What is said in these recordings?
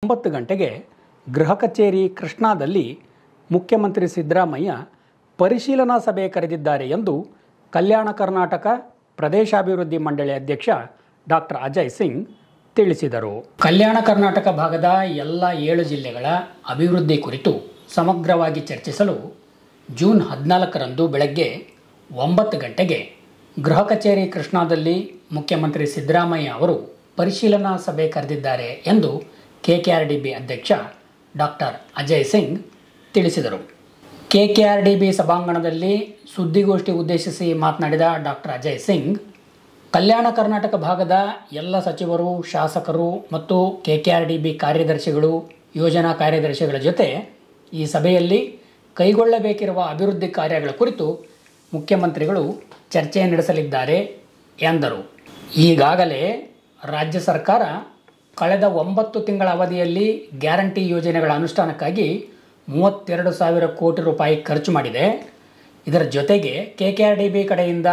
9 ಗಂಟೆಗೆ ಗೃಹ ಕಚೇರಿ ಕೃಷ್ಣಾದಲ್ಲಿ ಮುಖ್ಯಮಂತ್ರಿ ಸಿದ್ದರಾಮಯ್ಯ ಪರಿಶೀಲನಾ ಸಭೆ ಕರೆದಿದ್ದಾರೆ ಎಂದು ಕಲ್ಯಾಣ ಕರ್ನಾಟಕ ಪ್ರದೇಶಾಭಿವೃದ್ಧಿ ಮಂಡಳಿ ಅಧ್ಯಕ್ಷ ಡಾಕ್ಟರ್ ಅಜಯ್ ಸಿಂಗ್ ತಿಳಿಸಿದರು. ಕಲ್ಯಾಣ ಕರ್ನಾಟಕ ಭಾಗದ ಎಲ್ಲ 7 ಜಿಲ್ಲೆಗಳ ಅಭಿವೃದ್ಧಿ ಕುರಿತು ಸಮಗ್ರವಾಗಿ ಚರ್ಚಿಸಲು ಜೂನ್ 14ರಂದು ಬೆಳಗ್ಗೆ 9 ಗಂಟೆಗೆ ಗೃಹ ಕಚೇರಿ ಕೃಷ್ಣಾದಲ್ಲಿ ಮುಖ್ಯಮಂತ್ರಿ ಸಿದ್ದರಾಮಯ್ಯ ಅವರು ಪರಿಶೀಲನಾ ಸಭೆ ಕರೆದಿದ್ದಾರೆ ಎಂದು ಕೆಕೆಆರ್ಡಿಬಿ ಅಧ್ಯಕ್ಷ ಡಾಕ್ಟರ್ ಅಜಯ್ ಸಿಂಗ್ ತಿಳಿಸಿದರು. ಕೆಕೆಆರ್ಡಿಬಿ ಸಭಾಂಗಣದಲ್ಲಿ ಸುದ್ದಿಗೋಷ್ಠಿ ಉದ್ದೇಶಿಸಿ ಮಾತನಾಡಿದ ಡಾಕ್ಟರ್ ಅಜಯ್ ಸಿಂಗ್, ಕಲ್ಯಾಣ ಕರ್ನಾಟಕ ಭಾಗದ ಎಲ್ಲ ಸಚಿವರು, ಶಾಸಕರು ಮತ್ತು ಕೆಕೆಆರ್ಡಿಬಿ ಕಾರ್ಯದರ್ಶಿಗಳು, ಯೋಜನಾ ಕಾರ್ಯದರ್ಶಿಗಳ ಜೊತೆ ಈ ಸಭೆಯಲ್ಲಿ ಕೈಗೊಳ್ಳಬೇಕಿರುವ ಅಭಿವೃದ್ಧಿ ಕಾರ್ಯಗಳ ಕುರಿತು ಮುಖ್ಯಮಂತ್ರಿಗಳು ಚರ್ಚೆ ನಡೆಸಲಿದ್ದಾರೆ ಎಂದರು. ಈಗಾಗಲೇ ರಾಜ್ಯ ಸರ್ಕಾರ ಕಳೆದ 9 ತಿಂಗಳ ಅವಧಿಯಲ್ಲಿ ಗ್ಯಾರಂಟಿ ಯೋಜನೆಗಳ ಅನುಷ್ಠಾನಕ್ಕಾಗಿ 32,000 ಕೋಟಿ ರೂಪಾಯಿ ಖರ್ಚು ಮಾಡಿದೆ. ಇದರ ಜೊತೆಗೆ ಕೆಕೆಆರ್ಡಿಬಿ ಕಡೆಯಿಂದ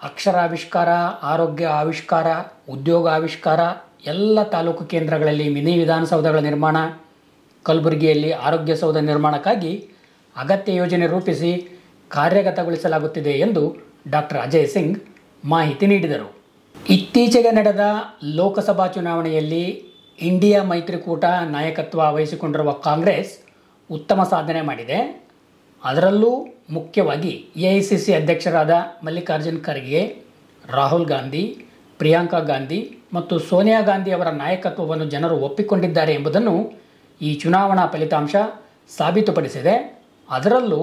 ಅಕ್ಷರಾವಿಷ್ಕಾರ, ಆರೋಗ್ಯ ಆವಿಷ್ಕಾರ, ಉದ್ಯೋಗ ಆವಿಷ್ಕಾರ, ಎಲ್ಲ ತಾಲೂಕು ಕೇಂದ್ರಗಳಲ್ಲಿ ಮಿನಿ ವಿಧಾನಸೌಧಗಳ ನಿರ್ಮಾಣ, ಕಲಬುರಗಿಯಲ್ಲಿ ಆರೋಗ್ಯ ಸೌಧ ನಿರ್ಮಾಣಕ್ಕಾಗಿ ಅಗತ್ಯ ಯೋಜನೆ ರೂಪಿಸಿ ಕಾರ್ಯಗತಗೊಳಿಸಲಾಗುತ್ತಿದೆ ಎಂದು ಡಾಕ್ಟರ್ ಅಜಯ್ ಸಿಂಗ್ ಮಾಹಿತಿ ನೀಡಿದರು. ಇತ್ತೀಚೆಗೆ ನಡೆದ ಲೋಕಸಭಾ ಚುನಾವಣೆಯಲ್ಲಿ ಇಂಡಿಯಾ ಮೈತ್ರಿಕೂಟ ನಾಯಕತ್ವ ವಹಿಸಿಕೊಂಡಿರುವ ಕಾಂಗ್ರೆಸ್ ಉತ್ತಮ ಸಾಧನೆ ಮಾಡಿದೆ. ಅದರಲ್ಲೂ ಮುಖ್ಯವಾಗಿ ಎಐಸಿಸಿ ಅಧ್ಯಕ್ಷರಾದ ಮಲ್ಲಿಕಾರ್ಜುನ್ ಖರ್ಗೆ, ರಾಹುಲ್ ಗಾಂಧಿ, ಪ್ರಿಯಾಂಕಾ ಗಾಂಧಿ ಮತ್ತು ಸೋನಿಯಾ ಗಾಂಧಿ ಅವರ ನಾಯಕತ್ವವನ್ನು ಜನರು ಒಪ್ಪಿಕೊಂಡಿದ್ದಾರೆ ಎಂಬುದನ್ನು ಈ ಚುನಾವಣಾ ಫಲಿತಾಂಶ ಸಾಬೀತುಪಡಿಸಿದೆ. ಅದರಲ್ಲೂ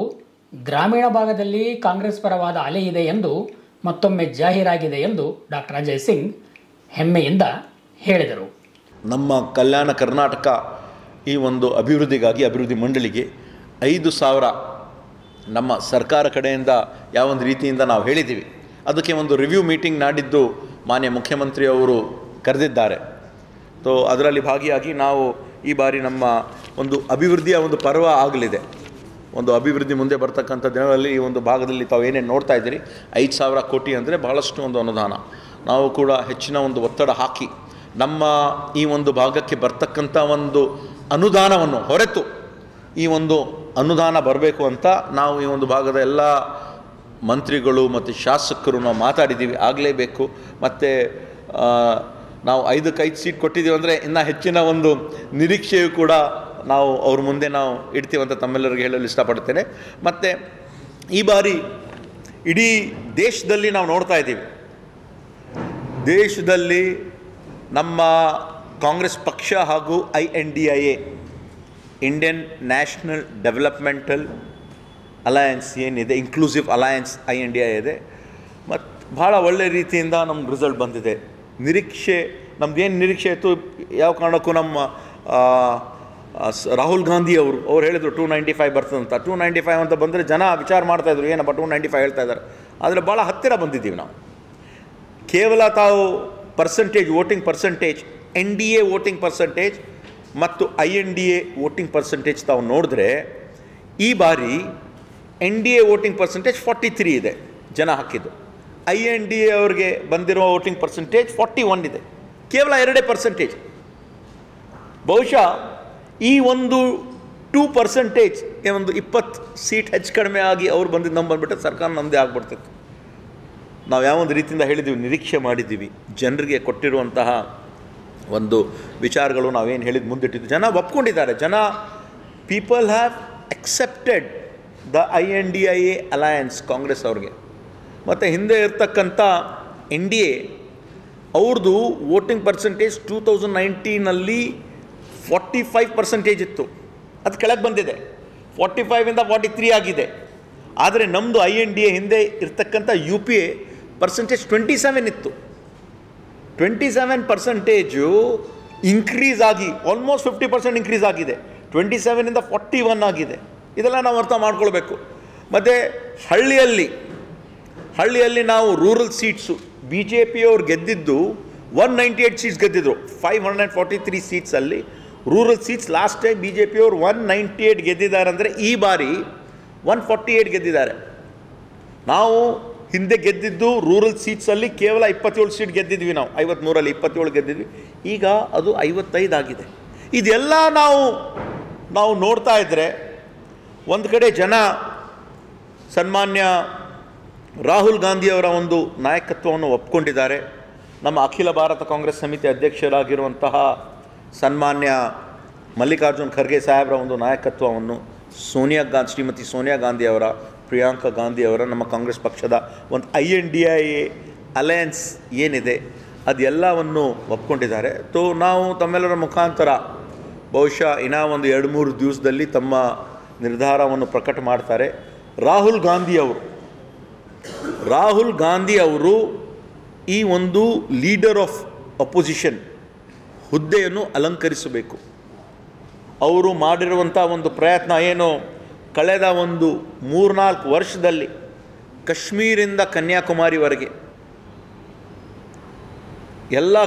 ಗ್ರಾಮೀಣ ಭಾಗದಲ್ಲಿ ಕಾಂಗ್ರೆಸ್ ಪರವಾದ ಅಲೆ ಇದೆ ಎಂದು ಮತ್ತೊಮ್ಮೆ ಜಾಹೀರಾಗಿದೆ ಎಂದು ಡಾಕ್ಟರ್ ಅಜಯ್ ಸಿಂಗ್ ಹೆಮ್ಮೆಯಿಂದ ಹೇಳಿದರು. ನಮ್ಮ ಕಲ್ಯಾಣ ಕರ್ನಾಟಕ ಈ ಒಂದು ಅಭಿವೃದ್ಧಿಗಾಗಿ ಅಭಿವೃದ್ಧಿ ಮಂಡಳಿಗೆ 5,000 ನಮ್ಮ ಸರ್ಕಾರ ಕಡೆಯಿಂದ ಯಾವೊಂದು ರೀತಿಯಿಂದ ನಾವು ಹೇಳಿದ್ದೀವಿ. ಅದಕ್ಕೆ ಒಂದು ರಿವ್ಯೂ ಮೀಟಿಂಗ್ ನಾಡಿದ್ದು ಮಾನ್ಯ ಮುಖ್ಯಮಂತ್ರಿಯವರು ಕರೆದಿದ್ದಾರೆ. ಅದರಲ್ಲಿ ಭಾಗಿಯಾಗಿ ನಾವು ಈ ಬಾರಿ ನಮ್ಮ ಒಂದು ಅಭಿವೃದ್ಧಿಯ ಒಂದು ಪರ್ವ ಆಗಲಿದೆ. ಒಂದು ಅಭಿವೃದ್ಧಿ ಮುಂದೆ ಬರ್ತಕ್ಕಂಥ ದಿನಗಳಲ್ಲಿ ಈ ಒಂದು ಭಾಗದಲ್ಲಿ ತಾವು ಏನೇನು ನೋಡ್ತಾ ಇದ್ದೀರಿ, 5,000 ಕೋಟಿ ಅಂದರೆ ಬಹಳಷ್ಟು ಒಂದು ಅನುದಾನ. ನಾವು ಕೂಡ ಹೆಚ್ಚಿನ ಒಂದು ಒತ್ತಡ ಹಾಕಿ ನಮ್ಮ ಈ ಒಂದು ಭಾಗಕ್ಕೆ ಬರ್ತಕ್ಕಂಥ ಒಂದು ಅನುದಾನವನ್ನು ಹೊರತು ಈ ಒಂದು ಅನುದಾನ ಬರಬೇಕು ಅಂತ ನಾವು ಈ ಒಂದು ಭಾಗದ ಎಲ್ಲ ಮಂತ್ರಿಗಳು ಮತ್ತು ಶಾಸಕರು ನಾವು ಮಾತಾಡಿದ್ದೀವಿ. ಆಗಲೇಬೇಕು. ಮತ್ತು ನಾವು 5ಕ್ಕೆ 5 ಸೀಟ್ ಕೊಟ್ಟಿದ್ದೀವಿ ಅಂದರೆ ಇನ್ನೂ ಹೆಚ್ಚಿನ ಒಂದು ನಿರೀಕ್ಷೆಯು ಕೂಡ ನಾವು ಅವ್ರ ಮುಂದೆ ನಾವು ಇಡ್ತೀವಂತ ತಮ್ಮೆಲ್ಲರಿಗೆ ಹೇಳಲು ಇಷ್ಟಪಡ್ತೇನೆ. ಮತ್ತು ಈ ಬಾರಿ ಇಡೀ ದೇಶದಲ್ಲಿ ನಾವು ನೋಡ್ತಾ ಇದ್ದೀವಿ, ದೇಶದಲ್ಲಿ ನಮ್ಮ ಕಾಂಗ್ರೆಸ್ ಪಕ್ಷ ಹಾಗೂ INDIA, Indian national developmental alliance ಏನಿದೆ, ಇನ್ಕ್ಲೂಸಿವ್ ಅಲಯನ್ಸ್ INDIA ಇದೆ. ಮತ್ತು ಭಾಳ ಒಳ್ಳೆಯ ರೀತಿಯಿಂದ ನಮ್ಗೆ ರಿಸಲ್ಟ್ ಬಂದಿದೆ. ನಮ್ಮದೇನು ನಿರೀಕ್ಷೆ ಇತ್ತು, ಯಾವ ಕಾರಣಕ್ಕೂ ನಮ್ಮ ರಾಹುಲ್ ಗಾಂಧಿ ಅವ್ರು ಹೇಳಿದರು 295 ಬರ್ತದಂತ. 295 ಅಂತ ಬಂದರೆ ಜನ ವಿಚಾರ ಮಾಡ್ತಾಯಿದ್ರು, ಏನಪ್ಪ 295 ಹೇಳ್ತಾ ಇದ್ದಾರೆ. ಆದರೆ ಭಾಳ ಹತ್ತಿರ ಬಂದಿದ್ದೀವಿ ನಾವು. ಕೇವಲ ತಾವು percentage, voting percentage, NDA voting percentage ಮತ್ತು INDA ವೋಟಿಂಗ್ ಪರ್ಸೆಂಟೇಜ್ ತಾವು ನೋಡಿದ್ರೆ ಈ ಬಾರಿ NDA ವೋಟಿಂಗ್ ಪರ್ಸೆಂಟೇಜ್ 43 ಇದೆ ಜನ ಹಾಕಿದ್ದು. INDA ಅವ್ರಿಗೆ ಬಂದಿರೋ ವೋಟಿಂಗ್ ಪರ್ಸೆಂಟೇಜ್ 41 ಇದೆ. ಕೇವಲ 2%. ಬಹುಶಃ ಈ ಒಂದು 2% ಒಂದು 20 ಸೀಟ್ ಹೆಚ್ಚು ಕಡಿಮೆ ಆಗಿ ಅವ್ರು ಬಂದಿದ್ದು ನಮ್ಮ ಬಂದುಬಿಟ್ಟೆ ಸರ್ಕಾರ ನಮ್ಮದೇ ಆಗ್ಬಿಡ್ತಿತ್ತು. ನಾವು ಯಾವೊಂದು ರೀತಿಯಿಂದ ಹೇಳಿದ್ದೀವಿ, ನಿರೀಕ್ಷೆ ಮಾಡಿದ್ದೀವಿ. ಜನರಿಗೆ ಕೊಟ್ಟಿರುವಂತಹ ಒಂದು ವಿಚಾರಗಳು ನಾವೇನು ಹೇಳಿದ್ದು ಮುಂದಿಟ್ಟಿದ್ದು ಜನ ಒಪ್ಕೊಂಡಿದ್ದಾರೆ. People have accepted the INDIA alliance Congress ಅವ್ರಿಗೆ. ಮತ್ತು ಹಿಂದೆ ಇರ್ತಕ್ಕಂಥ NDA ಅವ್ರದ್ದು ವೋಟಿಂಗ್ ಪರ್ಸೆಂಟೇಜ್ 2019ನಲ್ಲಿ 45% ಇತ್ತು. ಅದು ಕೆಳಗೆ ಬಂದಿದೆ, 45ಇಂದ 43 ಆಗಿದೆ. ಆದರೆ ನಮ್ಮದು INDA ಹಿಂದೆ ಇರ್ತಕ್ಕಂಥ UPA ಪರ್ಸೆಂಟೇಜ್ 27 ಇತ್ತು. 27% ಇನ್ಕ್ರೀಸ್ ಆಗಿ ಆಲ್ಮೋಸ್ಟ್ 50% ಇನ್ಕ್ರೀಸ್ ಆಗಿದೆ. 27ಇಂದ 41 ಆಗಿದೆ. ಇದೆಲ್ಲ ನಾವು ಅರ್ಥ ಮಾಡ್ಕೊಳ್ಬೇಕು. ಮತ್ತು ಹಳ್ಳಿಯಲ್ಲಿ ನಾವು ರೂರಲ್ ಸೀಟ್ಸು BJP ಅವ್ರು ಗೆದ್ದಿದ್ದು 198 ಸೀಟ್ಸ್ ಗೆದ್ದಿದ್ರು. 543 ಸೀಟ್ಸಲ್ಲಿ rural seats last time BJP ಅವರು 198 ಗೆದ್ದಿದ್ದಾರೆ. ಅಂದರೆ ಈ ಬಾರಿ 148 ಗೆದ್ದಿದ್ದಾರೆ. ನಾವು ಹಿಂದೆ ಗೆದ್ದಿದ್ದು ರೂರಲ್ ಸೀಟ್ಸಲ್ಲಿ ಕೇವಲ 27 ಸೀಟ್ ಗೆದ್ದಿದ್ವಿ ನಾವು. 53ರಲ್ಲಿ 27 ಗೆದ್ದಿದ್ವಿ. ಈಗ ಅದು 55 ಆಗಿದೆ. ಇದೆಲ್ಲ ನಾವು ನೋಡ್ತಾ ಇದ್ದರೆ ಒಂದು ಕಡೆ ಜನ ಸನ್ಮಾನ್ಯ ರಾಹುಲ್ ಗಾಂಧಿಯವರ ಒಂದು ನಾಯಕತ್ವವನ್ನು ಒಪ್ಕೊಂಡಿದ್ದಾರೆ. ನಮ್ಮ ಅಖಿಲ ಭಾರತ ಕಾಂಗ್ರೆಸ್ ಸಮಿತಿ ಅಧ್ಯಕ್ಷರಾಗಿರುವಂತಹ ಸನ್ಮಾನ್ಯ ಮಲ್ಲಿಕಾರ್ಜುನ್ ಖರ್ಗೆ ಸಾಹೇಬರ ಒಂದು ನಾಯಕತ್ವವನ್ನು ಶ್ರೀಮತಿ ಸೋನಿಯಾ ಗಾಂಧಿಯವರ, ಪ್ರಿಯಾಂಕಾ ಗಾಂಧಿಯವರ, ನಮ್ಮ ಕಾಂಗ್ರೆಸ್ ಪಕ್ಷದ ಒಂದು INDA ಅಲಯನ್ಸ್ ಏನಿದೆ ಅದೆಲ್ಲವನ್ನು ಒಪ್ಕೊಂಡಿದ್ದಾರೆ. ನಾವು ತಮ್ಮೆಲ್ಲರ ಮುಖಾಂತರ ಬಹುಶಃ ಇನ್ನೂ ಒಂದು 2-3 ದಿವಸದಲ್ಲಿ ತಮ್ಮ ನಿರ್ಧಾರವನ್ನು ಪ್ರಕಟ ಮಾಡ್ತಾರೆ. ರಾಹುಲ್ ಗಾಂಧಿ ಅವರು ಈ ಒಂದು ಲೀಡರ್ ಆಫ್ ಅಪೋಸಿಷನ್ ಹುದ್ದೆಯನ್ನು ಅಲಂಕರಿಸಬೇಕು. ಅವರು ಮಾಡಿರುವಂಥ ಒಂದು ಪ್ರಯತ್ನ ಏನು, ಕಳೆದ ಒಂದು 3-4 ವರ್ಷದಲ್ಲಿ ಕಾಶ್ಮೀರಿಂದ ಕನ್ಯಾಕುಮಾರಿವರೆಗೆ ಎಲ್ಲ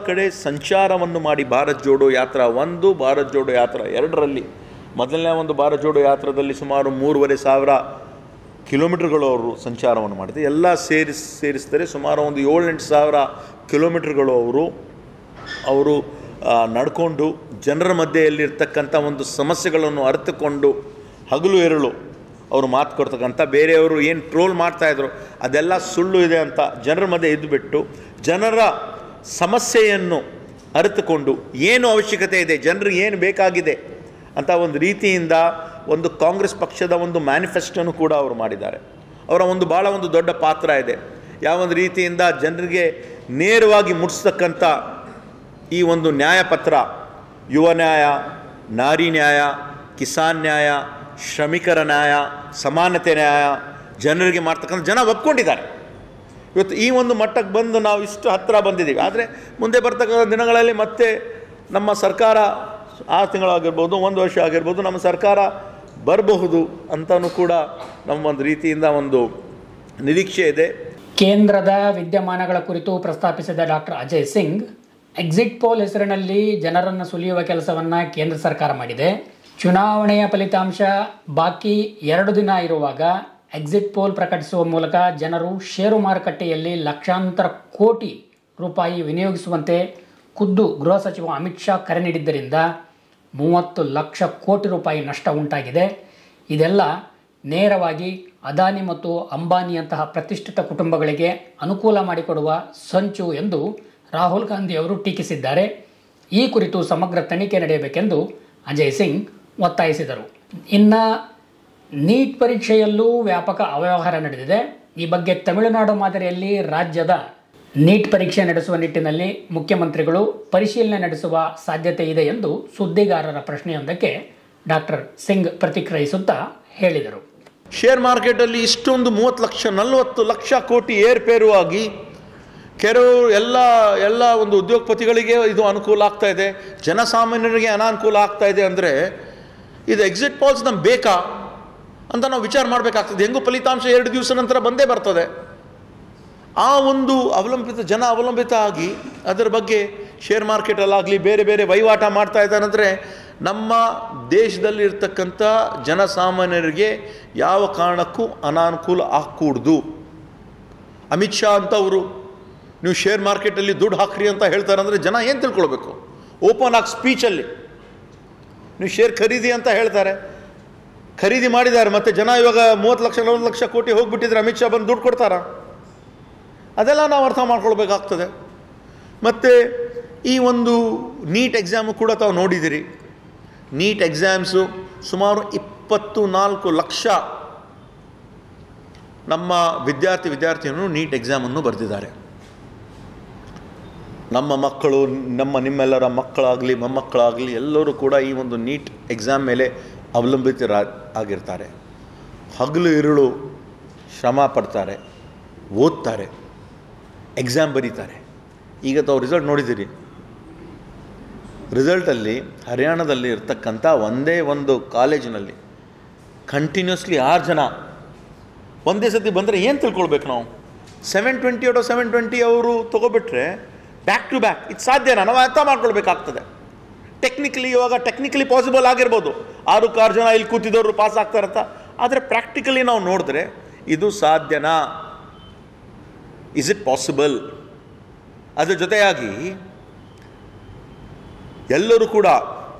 ಕಡೆ ಸಂಚಾರವನ್ನು ಮಾಡಿ ಭಾರತ್ ಜೋಡೋ ಯಾತ್ರಾ 1, ಭಾರತ್ ಜೋಡೋ ಯಾತ್ರಾ 2ರಲ್ಲಿ ಮೊದಲನೇ ಒಂದು ಭಾರತ್ ಜೋಡೋ ಯಾತ್ರಾದಲ್ಲಿ ಸುಮಾರು 3,500 ಕಿಲೋಮೀಟರ್ಗಳು ಅವರು ಸಂಚಾರವನ್ನು ಮಾಡಿದೆ. ಎಲ್ಲ ಸೇರಿಸಿದರೆ ಸುಮಾರು ಒಂದು 7-8 ಸಾವಿರ ಕಿಲೋಮೀಟರ್ಗಳು ಅವರು ನಡ್ಕೊಂಡು ಜನರ ಮಧ್ಯೆಯಲ್ಲಿರ್ತಕ್ಕಂಥ ಒಂದು ಸಮಸ್ಯೆಗಳನ್ನು ಅರಿತುಕೊಂಡು ಹಗಲು ಎರಳು ಅವರು ಮಾತು ಕೊಡ್ತಕ್ಕಂಥ, ಬೇರೆಯವರು ಏನು ಟ್ರೋಲ್ ಮಾಡ್ತಾಯಿದ್ರು ಅದೆಲ್ಲ ಸುಳ್ಳು ಇದೆ ಅಂತ ಜನರ ಮಧ್ಯೆ ಇದ್ದುಬಿಟ್ಟು ಜನರ ಸಮಸ್ಯೆಯನ್ನು ಅರಿತುಕೊಂಡು ಏನು ಅವಶ್ಯಕತೆ ಇದೆ, ಜನರಿಗೆ ಏನು ಬೇಕಾಗಿದೆ ಅಂತ ಒಂದು ರೀತಿಯಿಂದ ಒಂದು ಕಾಂಗ್ರೆಸ್ ಪಕ್ಷದ ಒಂದು ಮ್ಯಾನಿಫೆಸ್ಟೋನು ಕೂಡ ಅವರು ಮಾಡಿದ್ದಾರೆ. ಅವರ ಒಂದು ಭಾಳ ಒಂದು ದೊಡ್ಡ ಪಾತ್ರ ಇದೆ. ಯಾವೊಂದು ರೀತಿಯಿಂದ ಜನರಿಗೆ ನೇರವಾಗಿ ಮುಟ್ಟಿಸ್ತಕ್ಕಂಥ ಈ ಒಂದು ನ್ಯಾಯಪತ್ರ, ಯುವ ನ್ಯಾಯ, ನಾರಿ ನ್ಯಾಯ, ಕಿಸಾನ್ ನ್ಯಾಯ, ಶ್ರಮಿಕರ ನ್ಯಾಯ, ಸಮಾನತೆ ನ್ಯಾಯ ಜನರಿಗೆ ಮಾಡ್ತಕ್ಕಂಥ ಜನ ಒಪ್ಕೊಂಡಿದ್ದಾರೆ. ಇವತ್ತು ಈ ಒಂದು ಮಟ್ಟಕ್ಕೆ ಬಂದು ನಾವು ಇಷ್ಟು ಹತ್ತಿರ ಬಂದಿದ್ದೀವಿ. ಆದರೆ ಮುಂದೆ ಬರ್ತಕ್ಕಂಥ ದಿನಗಳಲ್ಲಿ ಮತ್ತೆ ನಮ್ಮ ಸರ್ಕಾರ 6 ತಿಂಗಳಾಗಿರ್ಬೋದು, 1 ವರ್ಷ ಆಗಿರ್ಬೋದು, ನಮ್ಮ ಸರ್ಕಾರ ಬರಬಹುದು ಅಂತಲೂ ಕೂಡ ನಮ್ಮ ಒಂದು ರೀತಿಯಿಂದ ಒಂದು ನಿರೀಕ್ಷೆ ಇದೆ. ಕೇಂದ್ರದ ವಿದ್ಯಮಾನಗಳ ಕುರಿತು ಪ್ರಸ್ತಾಪಿಸಿದ doctor Ajay Singh, exit poll ಹೆಸರಿನಲ್ಲಿ ಜನರನ್ನು ಸುಲಿಯುವ ಕೆಲಸವನ್ನು ಕೇಂದ್ರ ಸರ್ಕಾರ ಮಾಡಿದೆ. ಚುನಾವಣೆಯ ಫಲಿತಾಂಶ ಬಾಕಿ 2 ದಿನ ಇರುವಾಗ ಎಕ್ಸಿಟ್ ಪೋಲ್ ಪ್ರಕಟಿಸುವ ಮೂಲಕ ಜನರು ಷೇರು ಮಾರುಕಟ್ಟೆಯಲ್ಲಿ ಲಕ್ಷಾಂತರ ಕೋಟಿ ರೂಪಾಯಿ ವಿನಿಯೋಗಿಸುವಂತೆ ಖುದ್ದು ಗೃಹ ಸಚಿವ ಅಮಿತ್ ಶಾ ಕರೆ ನೀಡಿದ್ದರಿಂದ 30 ಲಕ್ಷ ಕೋಟಿ ರೂಪಾಯಿ ನಷ್ಟ ಉಂಟಾಗಿದೆ. ಇದೆಲ್ಲ ನೇರವಾಗಿ ಅದಾನಿ ಮತ್ತು ಅಂಬಾನಿಯಂತಹ ಪ್ರತಿಷ್ಠಿತ ಕುಟುಂಬಗಳಿಗೆ ಅನುಕೂಲ ಮಾಡಿಕೊಡುವ ಸಂಚು ಎಂದು ರಾಹುಲ್ ಗಾಂಧಿ ಅವರು ಟೀಕಿಸಿದ್ದಾರೆ. ಈ ಕುರಿತು ಸಮಗ್ರ ತನಿಖೆ ನಡೆಯಬೇಕೆಂದು ಅಜಯ್ ಸಿಂಗ್ ಒತ್ತಾಯಿಸಿದರು. ಇನ್ನು ನೀಟ್ ಪರೀಕ್ಷೆಯಲ್ಲೂ ವ್ಯಾಪಕ ಅವ್ಯವಹಾರ ನಡೆದಿದೆ. ಈ ಬಗ್ಗೆ ತಮಿಳುನಾಡು ಮಾದರಿಯಲ್ಲಿ ರಾಜ್ಯದ ನೀಟ್ ಪರೀಕ್ಷೆ ನಡೆಸುವ ನಿಟ್ಟಿನಲ್ಲಿ ಮುಖ್ಯಮಂತ್ರಿಗಳು ಪರಿಶೀಲನೆ ನಡೆಸುವ ಸಾಧ್ಯತೆ ಇದೆ ಎಂದು ಸುದ್ದಿಗಾರರ ಪ್ರಶ್ನೆಯೊಂದಕ್ಕೆ ಡಾಕ್ಟರ್ ಸಿಂಗ್ ಪ್ರತಿಕ್ರಿಯಿಸುತ್ತಾ ಹೇಳಿದರು. ಶೇರ್ ಮಾರ್ಕೆಟಲ್ಲಿ ಇಷ್ಟೊಂದು 30 ಲಕ್ಷ 40 ಲಕ್ಷ ಕೋಟಿ ಏರ್ಪೇರುವಾಗಿ ಕೆಲವು ಎಲ್ಲ ಒಂದು ಉದ್ಯೋಗಪತಿಗಳಿಗೆ ಇದು ಅನುಕೂಲ ಆಗ್ತಾ ಇದೆ, ಜನಸಾಮಾನ್ಯರಿಗೆ ಅನಾನುಕೂಲ ಆಗ್ತಾ ಇದೆ ಅಂದರೆ ಇದು ಎಕ್ಸಿಟ್ ಪೋಲ್ಸ್ ನಮ್ಗೆ ಬೇಕಾ ಅಂತ ನಾವು ವಿಚಾರ ಮಾಡಬೇಕಾಗ್ತದೆ. ಹೆಂಗೂ ಫಲಿತಾಂಶ 2 ದಿವಸ ನಂತರ ಬಂದೇ ಬರ್ತದೆ. ಆ ಒಂದು ಜನ ಅವಲಂಬಿತ ಆಗಿ ಅದರ ಬಗ್ಗೆ ಶೇರ್ ಮಾರ್ಕೆಟಲ್ಲಾಗಲಿ ಬೇರೆ ಬೇರೆ ವಹಿವಾಟ ಮಾಡ್ತಾ ಇದ್ದಾರೆ ಅಂದರೆ ನಮ್ಮ ದೇಶದಲ್ಲಿ ಇರ್ತಕ್ಕಂಥ ಜನಸಾಮಾನ್ಯರಿಗೆ ಯಾವ ಕಾರಣಕ್ಕೂ ಅನಾನುಕೂಲ ಆಗಕೂಡ್ದು. ಅಮಿತ್ ಶಾ ಅಂತವರು ನೀವು ಶೇರ್ ಮಾರ್ಕೆಟಲ್ಲಿ ದುಡ್ಡು ಹಾಕ್ರಿ ಅಂತ ಹೇಳ್ತಾರೆ ಅಂದರೆ ಜನ ಏನು ತಿಳ್ಕೊಳ್ಬೇಕು? ಓಪನ್ ಆಗಿ ಸ್ಪೀಚಲ್ಲಿ ನೀವು ಶೇರ್ ಖರೀದಿ ಅಂತ ಹೇಳ್ತಾರೆ, ಖರೀದಿ ಮಾಡಿದ್ದಾರೆ, ಮತ್ತು ಜನ ಇವಾಗ 30 ಲಕ್ಷ 40 ಲಕ್ಷ ಕೋಟಿ ಹೋಗಿಬಿಟ್ಟಿದ್ರೆ ಅಮಿತ್ ಶಾ ಬಂದು ದುಡ್ಡು ಕೊಡ್ತಾರಾ? ಅದೆಲ್ಲ ನಾವು ಅರ್ಥ ಮಾಡ್ಕೊಳ್ಬೇಕಾಗ್ತದೆ. ಮತ್ತು ಈ ಒಂದು ನೀಟ್ ಎಕ್ಸಾಮು ಕೂಡ ತಾವು ನೋಡಿದ್ದೀರಿ. ನೀಟ್ ಎಕ್ಸಾಮ್ಸು ಸುಮಾರು 24 ಲಕ್ಷ ನಮ್ಮ ವಿದ್ಯಾರ್ಥಿನಿಯರು ನೀಟ್ ಎಕ್ಸಾಮನ್ನು ಬರೆದಿದ್ದಾರೆ. ನಮ್ಮ ಮಕ್ಕಳು, ನಿಮ್ಮೆಲ್ಲರ ಮಕ್ಕಳಾಗಲಿ ಮೊಮ್ಮಕ್ಕಳಾಗಲಿ ಎಲ್ಲರೂ ಕೂಡ ಈ ಒಂದು ನೀಟ್ ಎಕ್ಸಾಮ್ ಮೇಲೆ ಅವಲಂಬಿತರಾಗಿರ್ತಾರೆ. ಹಗಲು ಇರುಳು ಶ್ರಮ ಪಡ್ತಾರೆ, ಓದ್ತಾರೆ, ಎಕ್ಸಾಮ್ ಬರೀತಾರೆ. ಈಗ ತಾವು ರಿಸಲ್ಟ್ ನೋಡಿದ್ದೀರಿ. ರಿಸಲ್ಟಲ್ಲಿ ಹರಿಯಾಣದಲ್ಲಿ ಇರ್ತಕ್ಕಂಥ ಒಂದೇ ಒಂದು ಕಾಲೇಜಿನಲ್ಲಿ ಕಂಟಿನ್ಯೂಸ್ಲಿ 6 ಜನ ಒಂದೇ ಸತಿ ಬಂದರೆ ಏನು ತಿಳ್ಕೊಳ್ಬೇಕು ನಾವು? 720 ಔಟ್ ಆಫ್ 720 ಅವರು ತೊಗೊಬಿಟ್ರೆ ಬ್ಯಾಕ್ ಟು ಬ್ಯಾಕ್ ಇದು ಸಾಧ್ಯನಾ? ನಾವು ಅರ್ಥ ಮಾಡ್ಕೊಳ್ಬೇಕಾಗ್ತದೆ. ಟೆಕ್ನಿಕಲಿ ಪಾಸಿಬಲ್ ಆಗಿರ್ಬೋದು, 6 ಜನ ಇಲ್ಲಿ ಕೂತಿದ್ದವರು ಪಾಸ್ ಆಗ್ತಾರಂತ. ಆದರೆ ಪ್ರಾಕ್ಟಿಕಲಿ ನಾವು ನೋಡಿದ್ರೆ ಇದು ಸಾಧ್ಯನಾ? Is it possible? ಅದ್ರ ಜೊತೆಯಾಗಿ ಎಲ್ಲರೂ ಕೂಡ,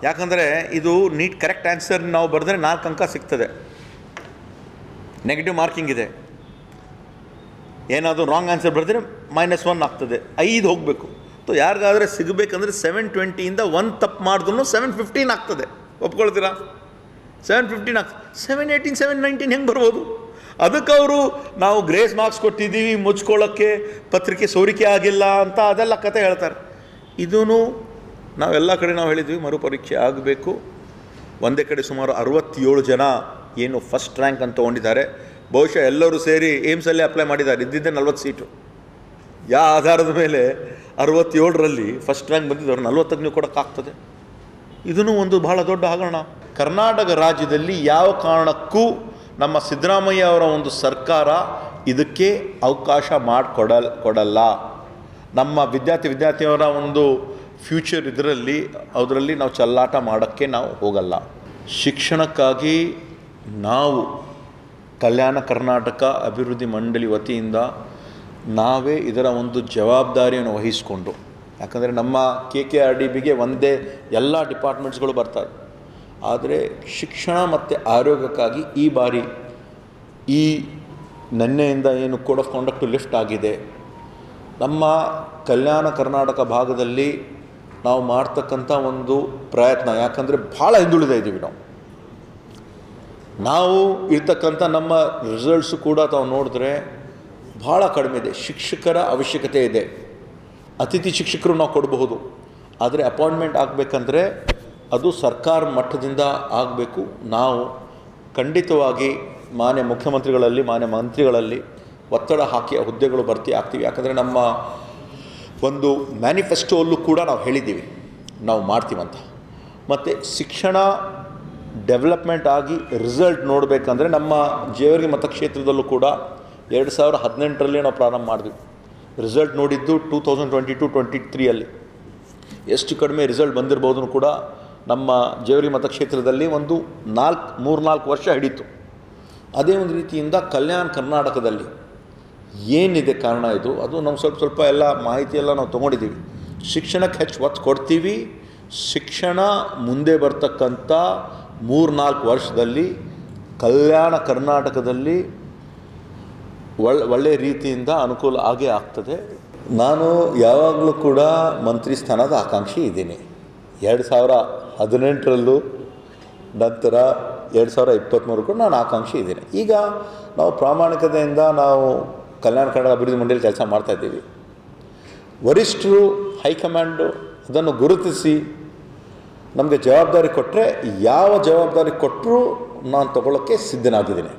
ಯಾಕಂದರೆ ಇದು ನೀಟ್ ಕರೆಕ್ಟ್ ಆನ್ಸರ್ ನಾವು ಬರೆದ್ರೆ 4 ಅಂಕ ಸಿಗ್ತದೆ, ನೆಗೆಟಿವ್ ಮಾರ್ಕಿಂಗ್ ಇದೆ. ಏನಾದರೂ ರಾಂಗ್ ಆನ್ಸರ್ ಬರೆದ್ರೆ -1 ಆಗ್ತದೆ, 5 ಹೋಗಬೇಕು. ಸೊ ಯಾರಿಗಾದರೆ ಸಿಗಬೇಕಂದ್ರೆ 720ಇಂದ 1 ತಪ್ಪು ಮಾಡಿದ್ರು 715 ಆಗ್ತದೆ. ಒಪ್ಕೊಳ್ತೀರಾ? 715 ಆಗ್ತದೆ. 718 719 ಹೆಂಗೆ ಬರ್ಬೋದು? ಅದಕ್ಕೆ ಅವರು ನಾವು ಗ್ರೇಸ್ ಮಾರ್ಕ್ಸ್ ಕೊಟ್ಟಿದ್ದೀವಿ ಮುಚ್ಕೊಳ್ಳೋಕ್ಕೆ, ಪತ್ರಿಕೆ ಸೋರಿಕೆ ಆಗಿಲ್ಲ ಅಂತ ಅದೆಲ್ಲ ಕತೆ ಹೇಳ್ತಾರೆ. ಇದೂ ನಾವೆಲ್ಲ ಕಡೆ ನಾವು ಹೇಳಿದ್ವಿ ಮರುಪರೀಕ್ಷೆ ಆಗಬೇಕು. ಒಂದೇ ಕಡೆ ಸುಮಾರು 67 ಜನ ಏನು ಫಸ್ಟ್ ರ್ಯಾಂಕ್ ಅಂತ ತೊಗೊಂಡಿದ್ದಾರೆ. ಬಹುಶಃ ಎಲ್ಲರೂ ಸೇರಿ ಏಮ್ಸಲ್ಲೇ ಅಪ್ಲೈ ಮಾಡಿದ್ದಾರೆ. ಇದ್ದಿದ್ದೇ 40 ಸೀಟು. ಯಾವ ಆಧಾರದ ಮೇಲೆ 67ರಲ್ಲಿ ಫಸ್ಟ್ ರ್ಯಾಂಕ್ ಬಂದಿದ್ದವ್ರು 40ಕ್ಕೆ ನೀವು ಕೊಡೋಕ್ಕಾಗ್ತದೆ? ಇದೂ ಒಂದು ಬಹಳ ದೊಡ್ಡ ಹಗರಣ. ಕರ್ನಾಟಕ ರಾಜ್ಯದಲ್ಲಿ ಯಾವ ಕಾರಣಕ್ಕೂ ನಮ್ಮ ಸಿದ್ದರಾಮಯ್ಯ ಅವರ ಒಂದು ಸರ್ಕಾರ ಇದಕ್ಕೆ ಅವಕಾಶ ಕೊಡಲ್ಲ. ನಮ್ಮ ವಿದ್ಯಾರ್ಥಿಯವರ ಒಂದು ಫ್ಯೂಚರ್ ಅದರಲ್ಲಿ ನಾವು ಚೆಲ್ಲಾಟ ಮಾಡೋಕ್ಕೆ ನಾವು ಹೋಗಲ್ಲ. ಶಿಕ್ಷಣಕ್ಕಾಗಿ ನಾವು ಕಲ್ಯಾಣ ಕರ್ನಾಟಕ ಅಭಿವೃದ್ಧಿ ಮಂಡಳಿ ವತಿಯಿಂದ ನಾವೇ ಇದರ ಒಂದು ಜವಾಬ್ದಾರಿಯನ್ನು ವಹಿಸಿಕೊಂಡು, ಯಾಕಂದರೆ ನಮ್ಮ KKRDBಗೆ ಒಂದೇ ಎಲ್ಲ ಡಿಪಾರ್ಟ್ಮೆಂಟ್ಸ್ಗಳು ಬರ್ತಾರೆ. ಆದರೆ ಶಿಕ್ಷಣ ಮತ್ತು ಆರೋಗ್ಯಕ್ಕಾಗಿ ಈ ಬಾರಿ ಈ ನಿನ್ನೆಯಿಂದ ಏನು ಕೋಡ್ ಆಫ್ ಕಾಂಡಕ್ಟ್ ಲಿಫ್ಟ್ ಆಗಿದೆ. ನಮ್ಮ ಕಲ್ಯಾಣ ಕರ್ನಾಟಕ ಭಾಗದಲ್ಲಿ ನಾವು ಮಾಡ್ತಕ್ಕಂಥ ಒಂದು ಪ್ರಯತ್ನ, ಯಾಕಂದರೆ ಭಾಳ ಹಿಂದುಳಿದ ಇದ್ದೀವಿ ನಾವು ಇರ್ತಕ್ಕಂಥ ನಮ್ಮ ರಿಸಲ್ಟ್ಸು ಕೂಡ ತಾವು ನೋಡಿದ್ರೆ ಭಾಳ ಕಡಿಮೆ ಇದೆ. ಶಿಕ್ಷಕರ ಅವಶ್ಯಕತೆ ಇದೆ. ಅತಿಥಿ ಶಿಕ್ಷಕರು ನಾವು ಕೊಡಬಹುದು, ಆದರೆ ಅಪಾಯಿಂಟ್ಮೆಂಟ್ ಆಗಬೇಕಂದ್ರೆ ಅದು ಸರ್ಕಾರ ಮಟ್ಟದಿಂದ ಆಗಬೇಕು. ನಾವು ಖಂಡಿತವಾಗಿ ಮಾನ್ಯ ಮುಖ್ಯಮಂತ್ರಿಗಳಲ್ಲಿ, ಮಾನ್ಯ ಮಂತ್ರಿಗಳಲ್ಲಿ ಒತ್ತಡ ಹಾಕಿ ಆ ಹುದ್ದೆಗಳು ಭರ್ತಿ ಆಗ್ತೀವಿ. ಯಾಕಂದರೆ ನಮ್ಮ ಒಂದು ಮ್ಯಾನಿಫೆಸ್ಟೋಲ್ಲೂ ಕೂಡ ನಾವು ಹೇಳಿದ್ದೀವಿ ನಾವು ಮಾಡ್ತೀವಂತ. ಮತ್ತು ಶಿಕ್ಷಣ ಡೆವಲಪ್ಮೆಂಟ್ ಆಗಿ ರಿಸಲ್ಟ್ ನೋಡಬೇಕಂದ್ರೆ ನಮ್ಮ ಜೇವರ್ಗಿ ಮತಕ್ಷೇತ್ರದಲ್ಲೂ ಕೂಡ 2018ರಲ್ಲಿ ನಾವು ಪ್ರಾರಂಭ ಮಾಡಿದ್ವಿ. ರಿಸಲ್ಟ್ ನೋಡಿದ್ದು 2022-23 ಎಷ್ಟು ಕಡಿಮೆ ರಿಸಲ್ಟ್ ಬಂದಿರ್ಬೋದು ಕೂಡ ನಮ್ಮ ಜೇವರ್ಗಿ ಮತಕ್ಷೇತ್ರದಲ್ಲಿ ಒಂದು 3-4 ವರ್ಷ ಹಿಡಿತು. ಅದೇ ಒಂದು ರೀತಿಯಿಂದ ಕಲ್ಯಾಣ ಕರ್ನಾಟಕದಲ್ಲಿ ಏನಿದೆ ಕಾರಣ ಇದು, ಅದು ನಾವು ಸ್ವಲ್ಪ ಎಲ್ಲ ಮಾಹಿತಿಯೆಲ್ಲ ನಾವು ತೊಗೊಂಡಿದ್ದೀವಿ. ಶಿಕ್ಷಣಕ್ಕೆ ಹೆಚ್ಚು ಒತ್ತು ಕೊಡ್ತೀವಿ. ಶಿಕ್ಷಣ ಮುಂದೆ ಬರ್ತಕ್ಕಂಥ 3-4 ವರ್ಷದಲ್ಲಿ ಕಲ್ಯಾಣ ಕರ್ನಾಟಕದಲ್ಲಿ ಒಳ್ಳೆಯ ರೀತಿಯಿಂದ ಅನುಕೂಲ ಆಗೇ ಆಗ್ತದೆ. ನಾನು ಯಾವಾಗಲೂ ಕೂಡ ಮಂತ್ರಿ ಸ್ಥಾನದ ಆಕಾಂಕ್ಷಿ ಇದ್ದೀನಿ. 2018ರಲ್ಲೂ ನಂತರ 2023 ಕೂಡ ನಾನು ಆಕಾಂಕ್ಷಿ ಇದ್ದೀನಿ. ಈಗ ನಾವು ಪ್ರಾಮಾಣಿಕತೆಯಿಂದ ನಾವು ಕಲ್ಯಾಣ ಕರ್ನಾಟಕ ಅಭಿವೃದ್ಧಿ ಮಂಡಳಿ ಕೆಲಸ ಮಾಡ್ತಾಯಿದ್ದೀವಿ. ವರಿಷ್ಠರು ಹೈಕಮಾಂಡು ಅದನ್ನು ಗುರುತಿಸಿ ನಮಗೆ ಜವಾಬ್ದಾರಿ ಕೊಟ್ಟರೆ, ಯಾವ ಜವಾಬ್ದಾರಿ ಕೊಟ್ಟರೂ ನಾನು ತಗೊಳ್ಳೋಕ್ಕೆ ಸಿದ್ಧನಾಗಿದ್ದೀನಿ.